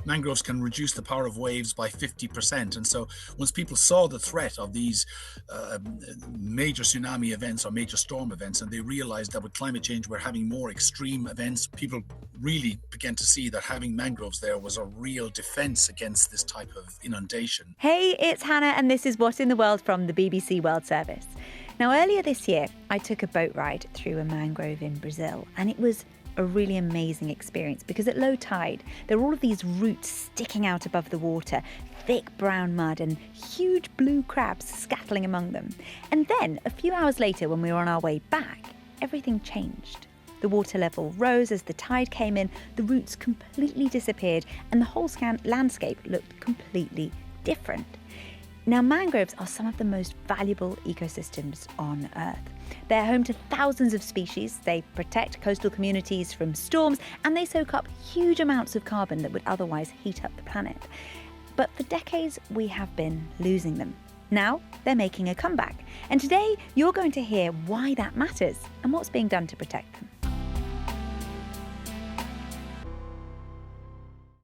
mangroves can reduce the power of waves by 50%. And so once people saw the threat of these major tsunami events or major storm events, and they realized that with climate change we're having more extreme events, people really began to see that having mangroves there was a real defense against this type of inundation. Hey, it's Hannah, and this is What in the World from the BBC World Service. Now, earlier this year, I took a boat ride through a mangrove in Brazil, and it was a really amazing experience because at low tide, there were all of these roots sticking out above the water, thick brown mud and huge blue crabs scattling among them. And then, a few hours later, when we were on our way back, everything changed. The water level rose as the tide came in, the roots completely disappeared, and the whole landscape looked completely different. Now, mangroves are some of the most valuable ecosystems on Earth. They're home to thousands of species, they protect coastal communities from storms, and they soak up huge amounts of carbon that would otherwise heat up the planet. But for decades, we have been losing them. Now, they're making a comeback. And today, you're going to hear why that matters and what's being done to protect them.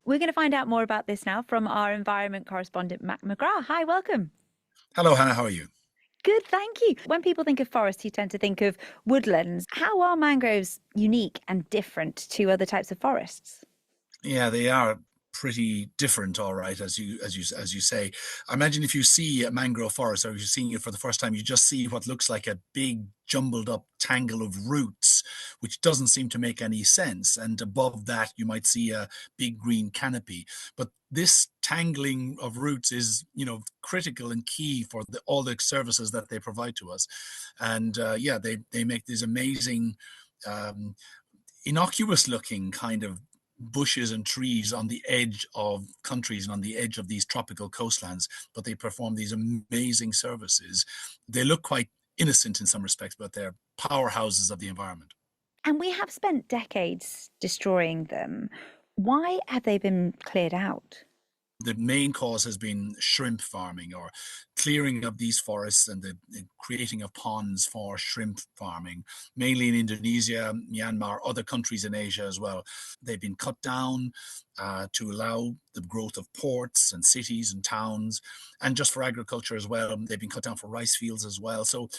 We're going to find out more about this now from our environment correspondent, Matt McGrath. Hi, welcome. Hello, Hannah, how are you? Good, thank you. When people think of forests, you tend to think of woodlands. How are mangroves unique and different to other types of forests? Yeah, they are pretty different, all right, as you say. I imagine if you see a mangrove forest, or if you're seeing it for the first time, you just see what looks like a big jumbled up tangle of roots, which doesn't seem to make any sense. And above that, you might see a big green canopy. But this tangling of roots is, critical and key for all the services that they provide to us. And they make these amazing, innocuous looking kind of bushes and trees on the edge of countries and on the edge of these tropical coastlands, but they perform these amazing services. They look quite innocent in some respects, but they're powerhouses of the environment. And we have spent decades destroying them. Why have they been cleared out? The main cause has been shrimp farming, or clearing of these forests and the creating of ponds for shrimp farming, mainly in Indonesia, Myanmar, other countries in Asia as well. They've been cut down to allow the growth of ports and cities and towns, and just for agriculture as well. They've been cut down for rice fields as well. So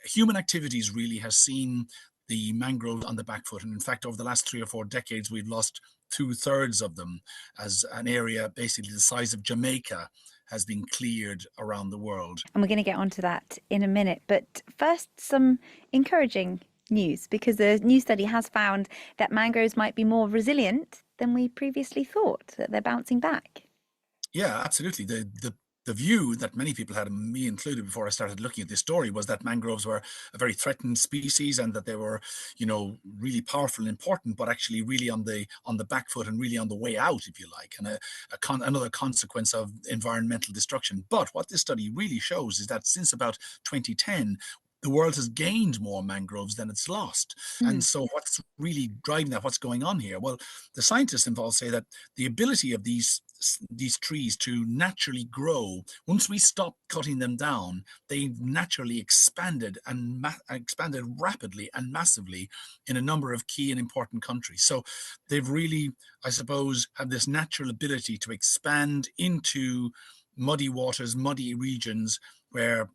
human activities really has seen the mangroves on the back foot. And in fact, over the last 3 or 4 decades, we've lost 2/3 of them, as an area basically the size of Jamaica has been cleared around the world. And we're going to get onto that in a minute. But first, some encouraging news, because a new study has found that mangroves might be more resilient than we previously thought, that they're bouncing back. Yeah, absolutely. The view that many people had, and me included, before I started looking at this story, was that mangroves were a very threatened species and that they were, really powerful and important, but actually really on the back foot and really on the way out, if you like, and another consequence of environmental destruction. But what this study really shows is that since about 2010, the world has gained more mangroves than it's lost. And so what's really driving that? What's going on here? Well, the scientists involved say that the ability of these trees to naturally grow, once we stopped cutting them down, they naturally expanded and expanded rapidly and massively in a number of key and important countries. So they've really, I suppose, have this natural ability to expand into muddy waters, muddy regions where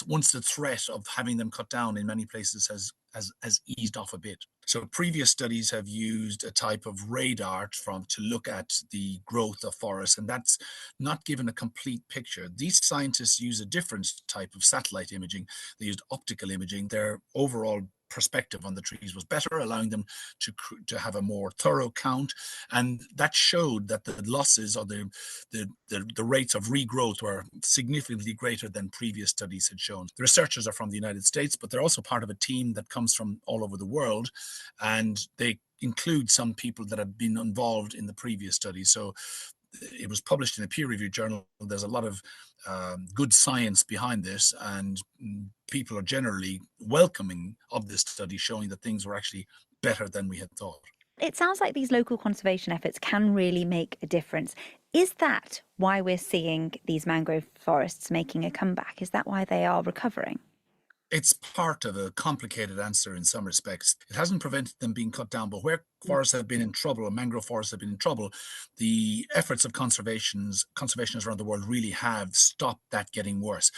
once the threat of having them cut down in many places has eased off a bit. So previous studies have used a type of radar to look at the growth of forests, and that's not given a complete picture. These scientists use a different type of satellite imaging. They used optical imaging. Their overall perspective on the trees was better, allowing them to have a more thorough count, and that showed that the losses or the rates of regrowth were significantly greater than previous studies had shown. The researchers are from the United States, but they're also part of a team that comes from all over the world, and they include some people that have been involved in the previous studies. So it was published in a peer-reviewed journal. There's a lot of good science behind this, and people are generally welcoming of this study, showing that things were actually better than we had thought. It sounds like these local conservation efforts can really make a difference. Is that why we're seeing these mangrove forests making a comeback? Is that why they are recovering? It's part of a complicated answer in some respects. It hasn't prevented them being cut down, but where forests have been in trouble, or mangrove forests have been in trouble, the efforts of conservationists around the world really have stopped that getting worse.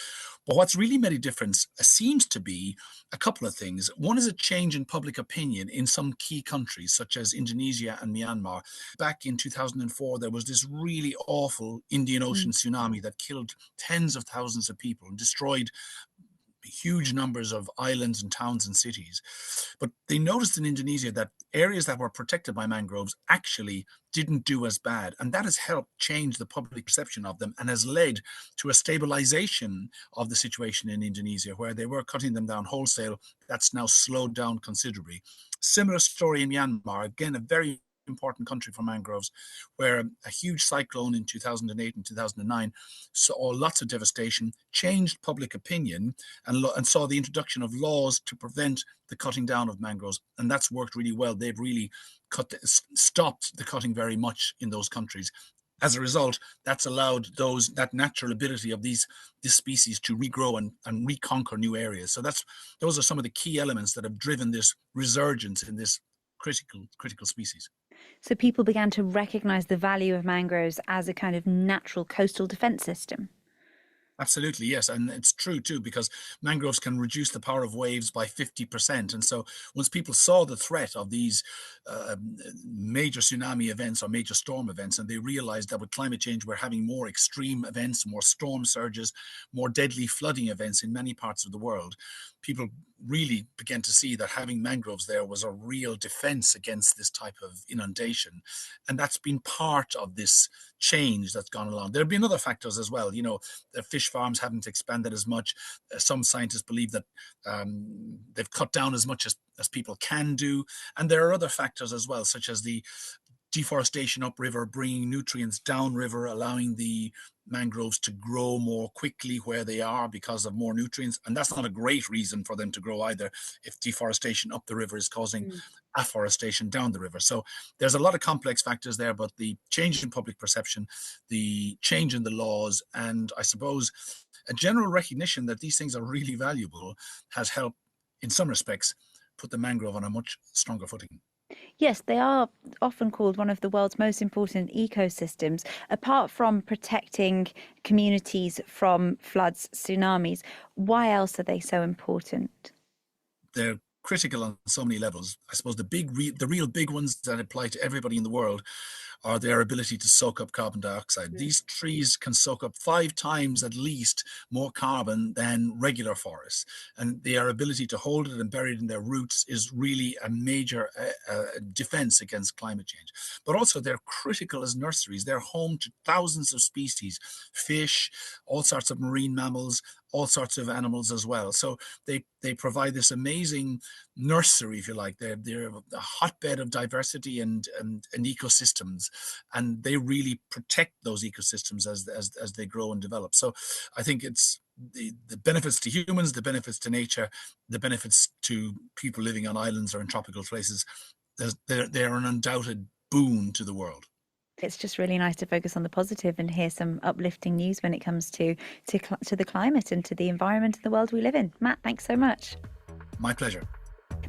But what's really made a difference seems to be a couple of things. One is a change in public opinion in some key countries, such as Indonesia and Myanmar. Back in 2004, there was this really awful Indian Ocean tsunami that killed tens of thousands of people and destroyed huge numbers of islands and towns and cities. But they noticed in Indonesia that areas that were protected by mangroves actually didn't do as bad. And that has helped change the public perception of them and has led to a stabilization of the situation in Indonesia, where they were cutting them down wholesale. That's now slowed down considerably. Similar story in Myanmar, again, a very important country for mangroves, where a huge cyclone in 2008 and 2009 saw lots of devastation, changed public opinion, and saw the introduction of laws to prevent the cutting down of mangroves. And that's worked really well. They've really stopped the cutting very much in those countries. As a result, that's allowed that natural ability of this species to regrow and reconquer new areas. So those are some of the key elements that have driven this resurgence in this critical species. So people began to recognize the value of mangroves as a kind of natural coastal defense system. Absolutely, yes. And it's true too, because mangroves can reduce the power of waves by 50%. And so once people saw the threat of these major tsunami events or major storm events, and they realized that with climate change, we're having more extreme events, more storm surges, more deadly flooding events in many parts of the world, people really began to see that having mangroves there was a real defense against this type of inundation. And that's been part of this change that's gone along. There have been other factors as well. The fish farms haven't expanded as much. Some scientists believe that they've cut down as much as people can do. And there are other factors as well, such as the deforestation upriver, bringing nutrients downriver, allowing the mangroves to grow more quickly where they are because of more nutrients. And that's not a great reason for them to grow either, if deforestation up the river is causing afforestation down the river. So there's a lot of complex factors there, but the change in public perception, the change in the laws, and I suppose a general recognition that these things are really valuable has helped, in some respects, put the mangrove on a much stronger footing. Yes, they are often called one of the world's most important ecosystems. Apart from protecting communities from floods, tsunamis, why else are they so important? They're critical on so many levels. I suppose the real big ones that apply to everybody in the world are their ability to soak up carbon dioxide. These trees can soak up 5 times at least more carbon than regular forests. And their ability to hold it and bury it in their roots is really a major defense against climate change. But also they're critical as nurseries. They're home to thousands of species, fish, all sorts of marine mammals, all sorts of animals as well. So they provide this amazing nursery, if you like. They're a hotbed of diversity and ecosystems, and they really protect those ecosystems as they grow and develop. So I think it's the benefits to humans, the benefits to nature, the benefits to people living on islands or in tropical places. They're an undoubted boon to the world. It's just really nice to focus on the positive and hear some uplifting news when it comes to the climate and to the environment and the world we live in. Matt, thanks so much. My pleasure.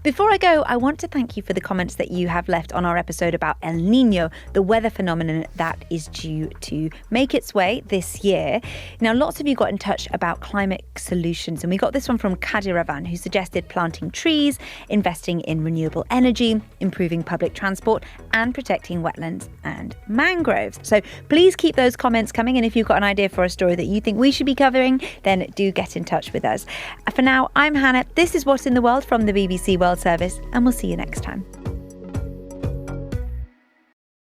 Before I go, I want to thank you for the comments that you have left on our episode about El Nino, the weather phenomenon that is due to make its way this year. Now, lots of you got in touch about climate solutions, and we got this one from Kadiravan, who suggested planting trees, investing in renewable energy, improving public transport, and protecting wetlands and mangroves. So please keep those comments coming, and if you've got an idea for a story that you think we should be covering, then do get in touch with us. For now, I'm Hannah. This is What's in the World from the BBC World Service, and we'll see you next time.